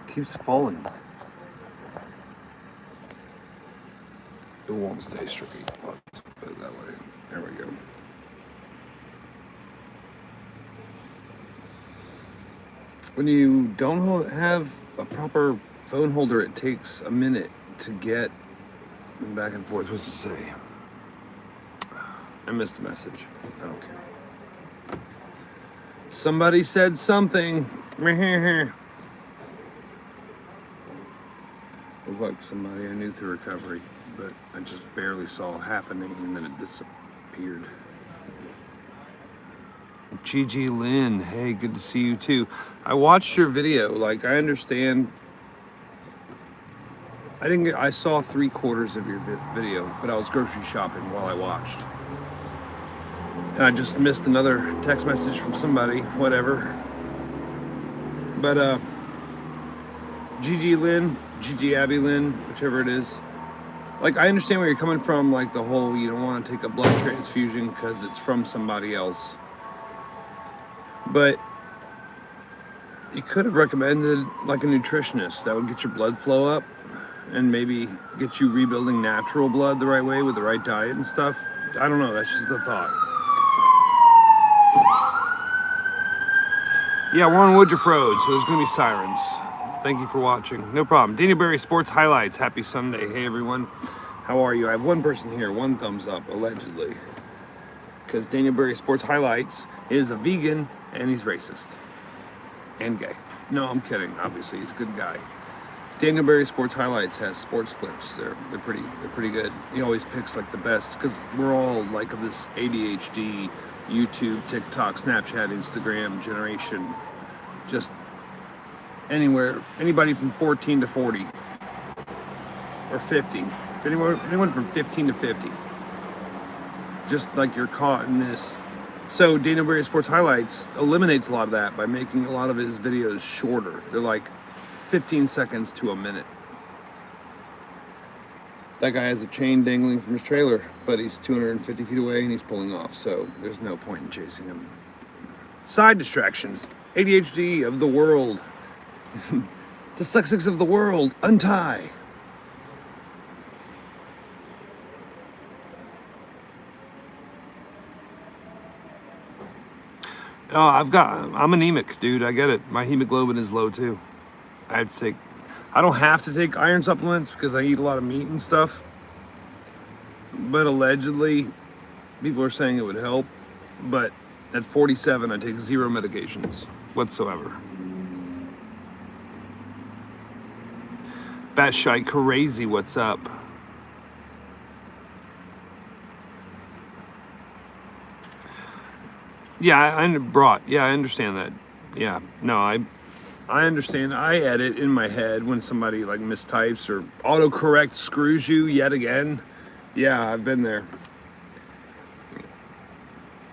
Keeps falling. It won't stay straight. Let's put it that way. There we go. When you don't have a proper phone holder, it takes a minute to get back and forth. What's it say? I missed the message. I don't care. Somebody said something. Looked like somebody I knew through recovery, but I just barely saw half a name and then it disappeared. Gigi Lynn, hey, good to see you too. I watched your video. Like, I understand. I saw 3/4 of your video, but I was grocery shopping while I watched. And I just missed another text message from somebody, whatever. But, Gigi Lynn, Gigi Abby Lynn, whichever it is. Like, I understand where you're coming from, like the whole, you don't want to take a blood transfusion because it's from somebody else. But you could have recommended like a nutritionist that would get your blood flow up and maybe get you rebuilding natural blood the right way with the right diet and stuff. I don't know, that's just the thought. Yeah, we're on Woodruff Road, so there's gonna be sirens. Thank you for watching. No problem. Daniel Berry Sports Highlights. Happy Sunday. Hey everyone. How are you? I have one person here, one thumbs up, allegedly. Because Daniel Berry Sports Highlights is a vegan and he's racist. And gay. No, I'm kidding. Obviously, he's a good guy. Daniel Berry Sports Highlights has sports clips. They're pretty good. He always picks like the best because we're all like of this ADHD, YouTube, TikTok, Snapchat, Instagram generation. Just anywhere, anybody from 14 to 40 or 50. Anyone from 15 to 50. Just like you're caught in this. So Daniel Berry Sports Highlights eliminates a lot of that by making a lot of his videos shorter. They're like 15 seconds to a minute. That guy has a chain dangling from his trailer, but he's 250 feet away and he's pulling off, so there's no point in chasing him. Side distractions. ADHD of the world. Dyslexics of the world. Untie. Oh, I'm anemic, dude. I get it. My hemoglobin is low too. I don't have to take iron supplements because I eat a lot of meat and stuff. But allegedly, people are saying it would help. But at 47, I take 0 medications whatsoever. Batshite crazy, what's up? Yeah, I understand that. Yeah, no, I understand. I edit in my head when somebody like mistypes or autocorrect screws you yet again. Yeah, I've been there.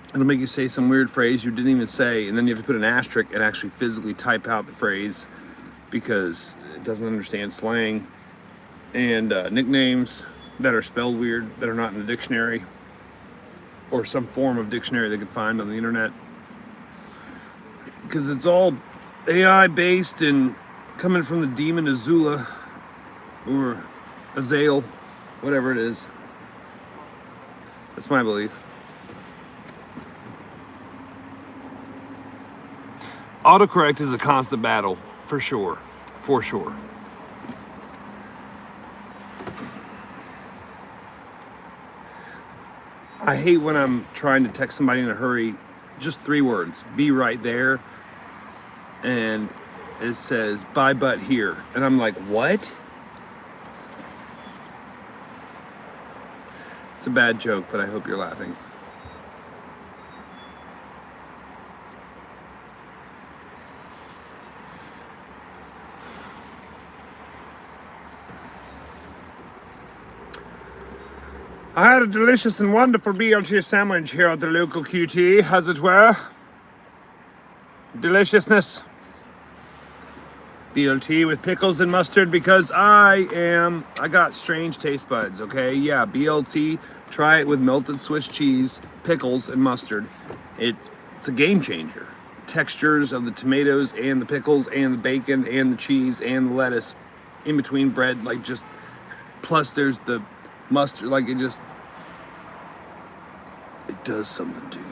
It'll make you say some weird phrase you didn't even say, and then you have to put an asterisk and actually physically type out the phrase because it doesn't understand slang and nicknames that are spelled weird, that are not in the dictionary or some form of dictionary they could find on the internet. Because it's all AI based and coming from the demon Azula or Azael, whatever it is. That's my belief. Autocorrect is a constant battle, for sure. For sure. I hate when I'm trying to text somebody in a hurry, just 3 words, be right there, and it says, bye but here. And I'm like, what? It's a bad joke, but I hope you're laughing. I had a delicious and wonderful BLT sandwich here at the local QT, as it were. Deliciousness. BLT with pickles and mustard because I got strange taste buds, okay? Yeah, BLT, try it with melted Swiss cheese, pickles, and mustard. It's a game changer. textures of the tomatoes and the pickles and the bacon and the cheese and the lettuce in between bread, like just, plus there's the mustard, like it does something to you.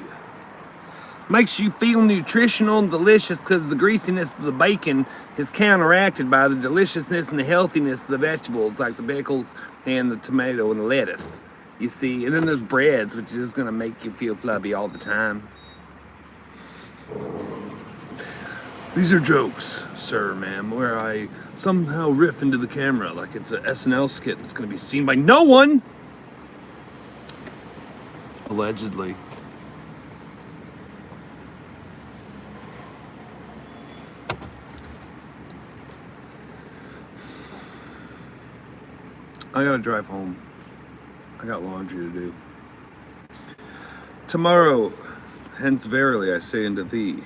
Makes you feel nutritional and delicious because the greasiness of the bacon is counteracted by the deliciousness and the healthiness of the vegetables, like the pickles and the tomato and the lettuce. You see, and then there's breads, which is just gonna make you feel flabby all the time. These are jokes, sir, ma'am, where I somehow riff into the camera like it's a SNL skit that's gonna be seen by no one. Allegedly. I gotta drive home. I got laundry to do. Tomorrow, hence verily I say unto thee,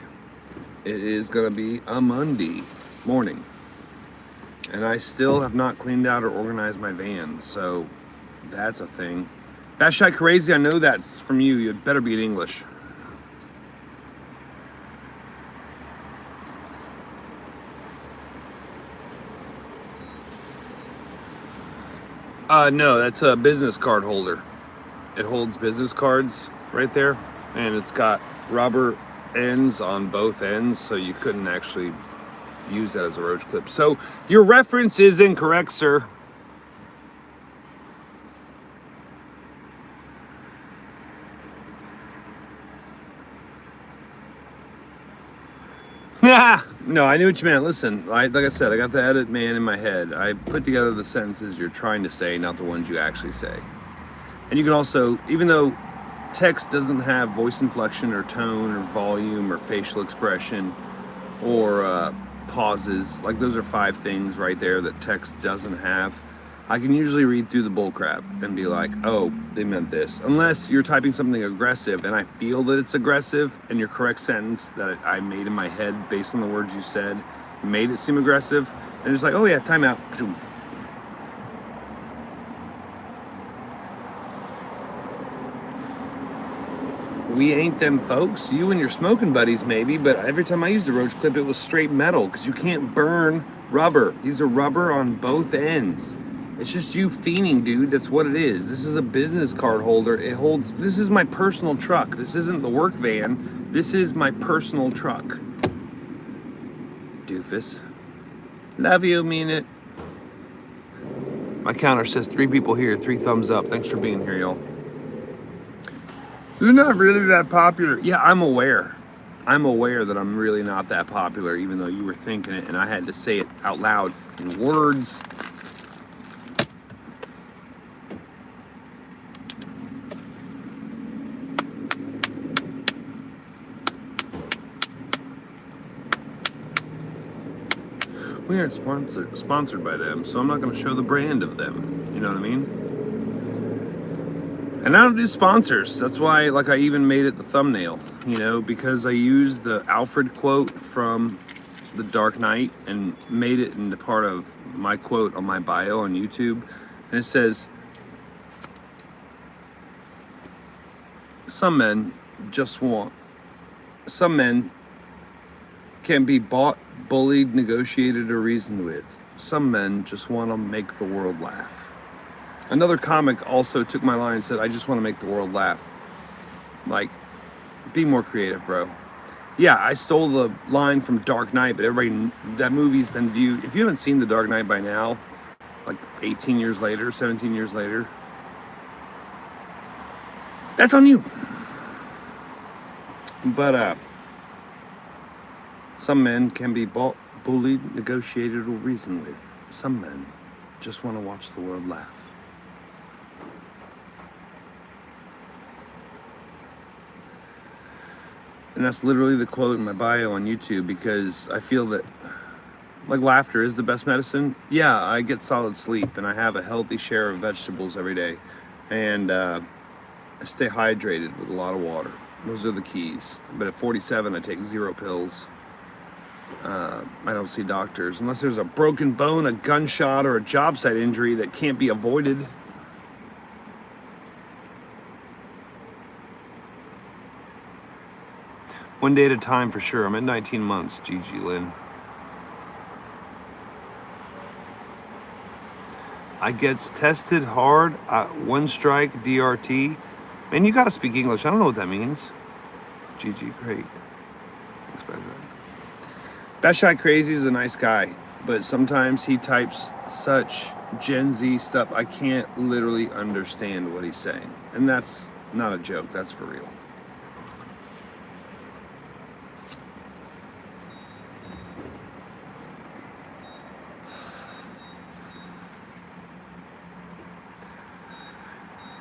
it is gonna be a Monday morning. And I still have not cleaned out or organized my van, so that's a thing. Batshite crazy, I know that's from you. You'd better be in English. No, that's a business card holder. It holds business cards right there, and it's got rubber ends on both ends, so you couldn't actually use that as a roach clip. So your reference is incorrect, sir. Yeah, no, I knew what you meant. Listen, like I said, I got the edit man in my head. I put together the sentences you're trying to say, not the ones you actually say. And you can also, even though text doesn't have voice inflection or tone or volume or facial expression or pauses, like those are 5 things right there that text doesn't have, I can usually read through the bullcrap and be like, oh, they meant this. Unless you're typing something aggressive and I feel that it's aggressive and your correct sentence that I made in my head based on the words you said made it seem aggressive, and it's like, oh yeah, timeout. We ain't them folks. You and your smoking buddies maybe, but every time I used a roach clip, it was straight metal because you can't burn rubber. These are rubber on both ends. It's just you fiending, dude. That's what it is. This is a business card holder. It holds, this is my personal truck. This isn't the work van. This is my personal truck. Doofus. Love you, mean it. My counter says 3 people here, 3 thumbs up. Thanks for being here, y'all. You're not really that popular. Yeah, I'm aware. I'm aware that I'm really not that popular, even though you were thinking it and I had to say it out loud in words. We aren't sponsored by them, so I'm not going to show the brand of them. You know what I mean? And I don't do sponsors. That's why, like, I even made it the thumbnail, you know, because I used the Alfred quote from The Dark Knight and made it into part of my quote on my bio on YouTube. And it says, some men can be bought, bullied, negotiated, or reasoned with. Some men just want to make the world laugh. Another comic also took my line and said, I just want to make the world laugh. Like, be more creative, bro. Yeah, I stole the line from Dark Knight, but everybody, that movie's been viewed. If you haven't seen The Dark Knight by now, like 18 years later, 17 years later, that's on you. But, some men can be bought, bullied, negotiated, or reasoned with. Some men just want to watch the world laugh. And that's literally the quote in my bio on YouTube, because I feel that, like, laughter is the best medicine. Yeah, I get solid sleep and I have a healthy share of vegetables every day. And I stay hydrated with a lot of water. Those are the keys. But at 47, I take 0 pills. I don't see doctors unless there's a broken bone, a gunshot, or a job site injury that can't be avoided. One day at a time for sure. I'm at 19 months, Gigi Lynn. I gets tested hard. One strike, DRT. Man, you gotta speak English. I don't know what that means. GG, great. Thanks, Batshot Crazy is a nice guy, but sometimes he types such Gen Z stuff, I can't literally understand what he's saying. And that's not a joke, that's for real.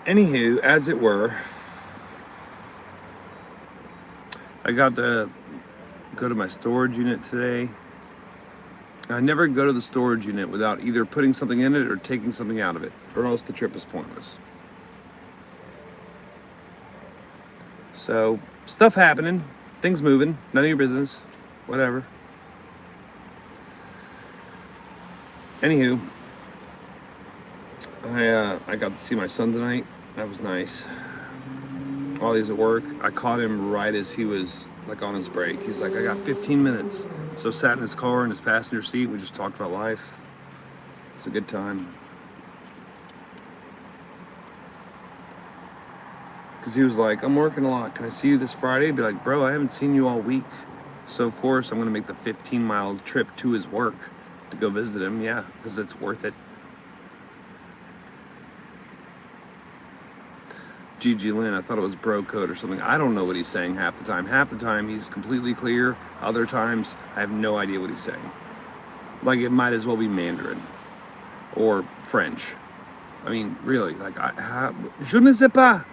Anywho, as it were, I got to go to my storage unit today. I never go to the storage unit without either putting something in it or taking something out of it, or else the trip is pointless. So, stuff happening, things moving, none of your business, whatever. Anywho, I got to see my son tonight. That was nice. While he was at work, I caught him right as he was like on his break. He's like, I got 15 minutes. So sat in his car in his passenger seat. We just talked about life. It's a good time. Because he was like, I'm working a lot. Can I see you this Friday? I'd be like, bro, I haven't seen you all week. So of course I'm going to make the 15-mile trip to his work to go visit him. Yeah, because it's worth it. Gigi Lynn, I thought it was bro code or something. I don't know what he's saying half the time. Half the time he's completely clear. Other times I have no idea what he's saying. Like it might as well be Mandarin or French. I mean, really, like, je ne sais pas,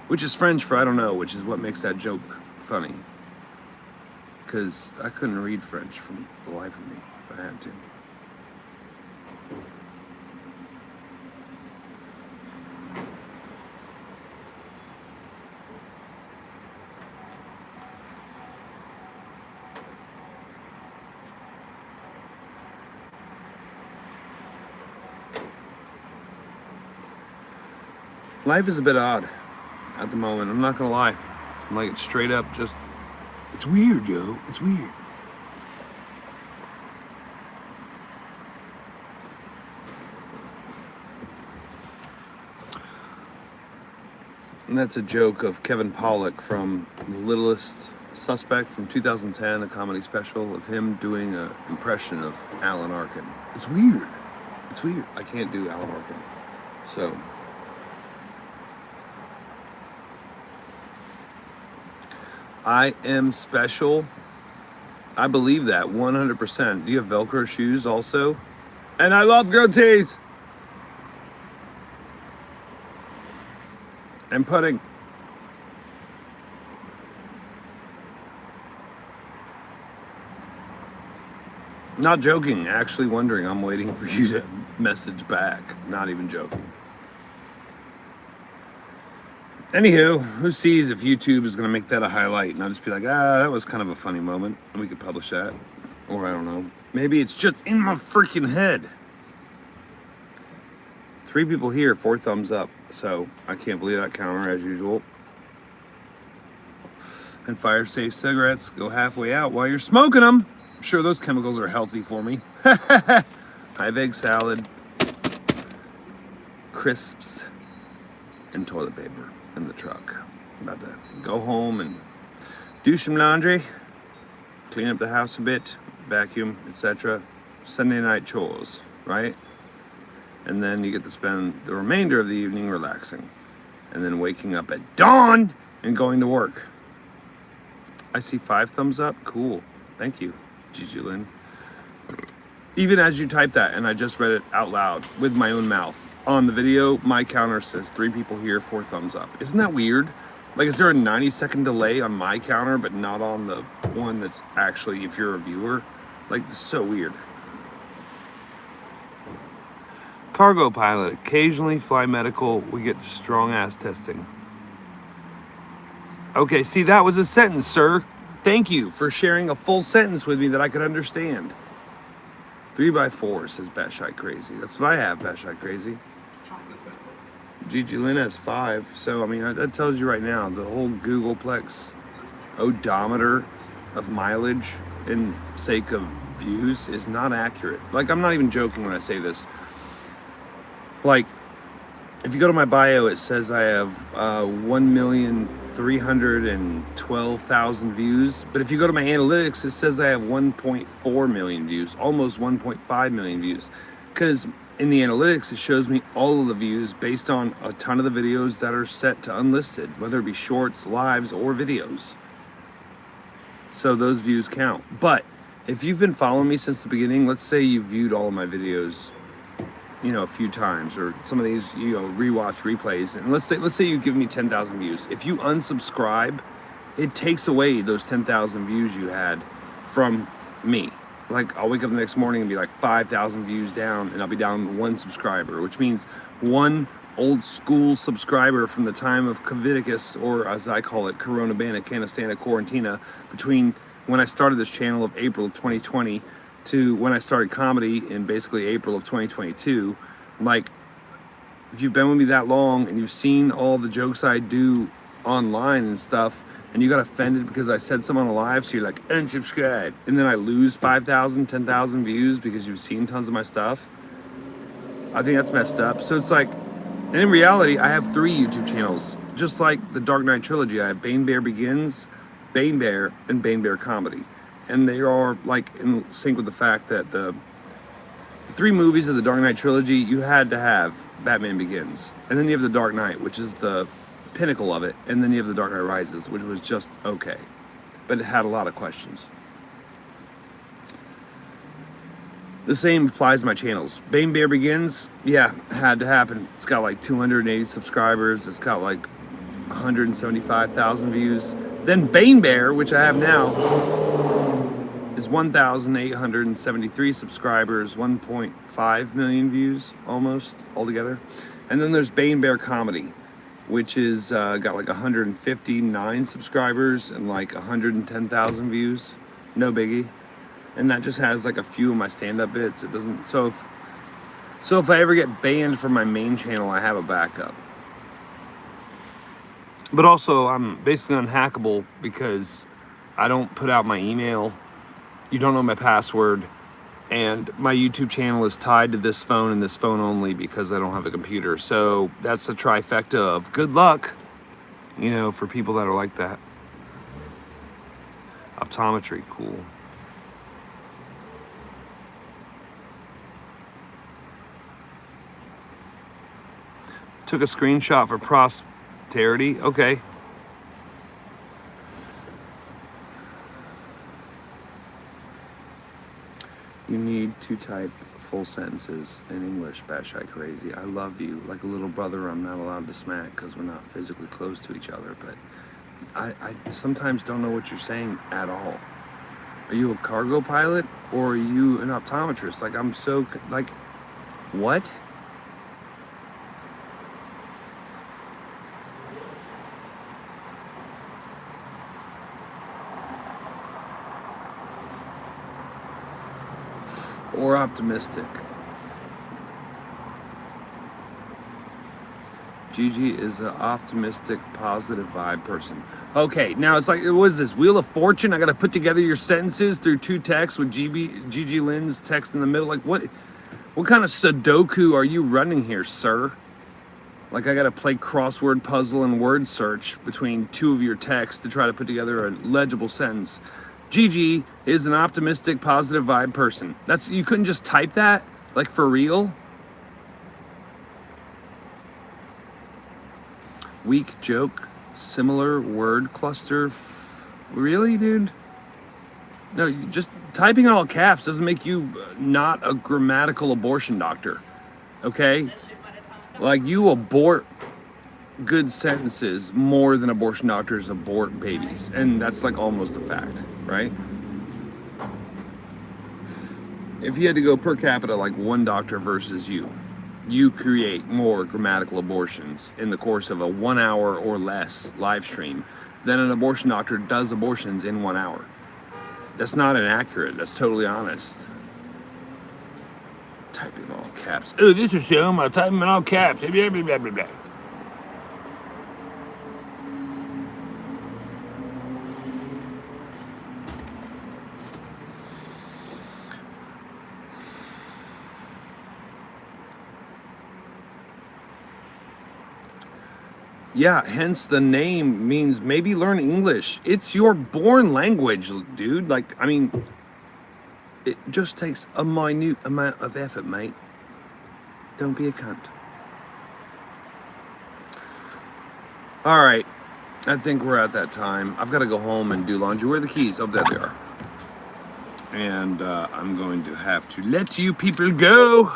which is French for I don't know, which is what makes that joke funny. Because I couldn't read French for the life of me if I had to. Life is a bit odd at the moment. I'm not gonna lie. I'm like, it's straight up just, it's weird, yo. It's weird. And that's a joke of Kevin Pollak from The Littlest Suspect from 2010, a comedy special of him doing an impression of Alan Arkin. It's weird. It's weird. I can't do Alan Arkin. So, I am special. I believe that 100%. Do you have Velcro shoes also? And I love goatees. And pudding. Not joking, actually wondering. I'm waiting for you to message back. Not even joking. Anywho, who sees if YouTube is going to make that a highlight and I'll just be like, that was kind of a funny moment and we could publish that. Or I don't know. Maybe it's just in my freaking head. 3 people here, 4 thumbs up. So I can't believe that counter as usual. And fire safe cigarettes go halfway out while you're smoking them. I'm sure those chemicals are healthy for me. Hive egg salad, crisps, and toilet paper in the truck. About to go home and do some laundry, clean up the house a bit, vacuum, etc. Sunday night chores, right? And then you get to spend the remainder of the evening relaxing. And then waking up at dawn and going to work. I see 5 thumbs up. Cool. Thank you, Gigi Lynn. Even as you type that, and I just read it out loud with my own mouth. On the video, my counter says 3 people here, 4 thumbs up. Isn't that weird? Like, is there a 90-second delay on my counter, but not on the one that's actually, if you're a viewer? Like, this is so weird. Cargo pilot, occasionally fly medical, we get strong ass testing. Okay, see, that was a sentence, sir. Thank you for sharing a full sentence with me that I could understand. 3x4 says Batshot Crazy. That's what I have, Batshot Crazy. Gigi Lynn has 5. So, I mean, that tells you right now, the whole Googleplex odometer of mileage in sake of views is not accurate. Like, I'm not even joking when I say this. Like, if you go to my bio, it says I have 1,312,000 views. But if you go to my analytics, it says I have 1.4 million views, almost 1.5 million views. Because in the analytics, it shows me all of the views based on a ton of the videos that are set to unlisted, whether it be shorts, lives, or videos. So those views count. But if you've been following me since the beginning, let's say you viewed all of my videos, a few times, or some of these, rewatch replays, and let's say you give me 10,000 views. If you unsubscribe, it takes away those 10,000 views you had from me. Like, I'll wake up the next morning and be like 5,000 views down, and I'll be down one subscriber, which means one old school subscriber from the time of Covidicus, or as I call it, Corona Bana Canastana Quarantina, between when I started this channel of April of 2020 to when I started comedy in basically April of 2022. Like, if you've been with me that long and you've seen all the jokes I do online and stuff, and you got offended because I said something on a live, so you're like, unsubscribe, and then I lose 5,000, 10,000 views because you've seen tons of my stuff, I think that's messed up. So it's like, and in reality, I have 3 YouTube channels. Just like the Dark Knight trilogy, I have Bane Bear Begins, Bane Bear, and Bane Bear Comedy. And they are like in sync with the fact that the 3 movies of the Dark Knight trilogy, you had to have Batman Begins. And then you have the Dark Knight, which is the pinnacle of it. And then you have the Dark Knight Rises, which was just okay. But it had a lot of questions. The same applies to my channels. Bane Bear Begins, yeah, had to happen. It's got like 280 subscribers. It's got like 175,000 views. Then Bane Bear, which I have now, is 1,873 subscribers, 1.5 million views almost altogether. And then there's Bane Bear Comedy, which is got like 159 subscribers and like 110,000 views. No biggie. And that just has like a few of my stand-up bits. It doesn't. So if I ever get banned from my main channel, I have a backup. But also, I'm basically unhackable because I don't put out my email. You don't know my password, and my YouTube channel is tied to this phone and this phone only because I don't have a computer. So that's the trifecta of good luck, for people that are like that. Optometry, cool. Took a screenshot for posterity. Okay. You need to type full sentences in English, batshit crazy. I love you. Like a little brother I'm not allowed to smack because we're not physically close to each other. But I sometimes don't know what you're saying at all. Are you a cargo pilot or are you an optometrist? Like, I'm so, like, what? Or optimistic. Gigi is an optimistic, positive vibe person. Okay, now it's like, what is this, Wheel of Fortune? I gotta put together your sentences through 2 texts with Gigi Lynn's text in the middle. Like, what kind of Sudoku are you running here, sir? Like, I gotta play crossword puzzle and word search between 2 of your texts to try to put together a legible sentence. Gigi is an optimistic, positive vibe person. You couldn't just type that? Like, for real? Weak joke, similar word cluster. Really, dude? No, just typing in all caps doesn't make you not a grammatical abortion doctor. Okay? Like, you abort good sentences more than abortion doctors abort babies. And that's like almost a fact, right? If you had to go per capita, like 1 doctor versus you create more grammatical abortions in the course of a 1 hour or less live stream than an abortion doctor does abortions in 1 hour. That's not inaccurate. That's totally honest. Type in all caps. Oh, this is Zoom. I'll type in all caps. Blah, blah, blah, blah, blah. Yeah, hence the name means maybe learn English. It's your born language, dude. Like, I mean, it just takes a minute amount of effort, mate. Don't be a cunt. All right, I think we're at that time. I've got to go home and do laundry. Where are the keys? Oh, there they are. And I'm going to have to let you people go.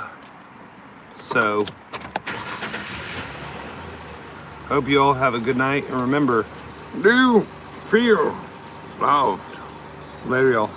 So, hope you all have a good night. And remember, do feel loved. Later, y'all.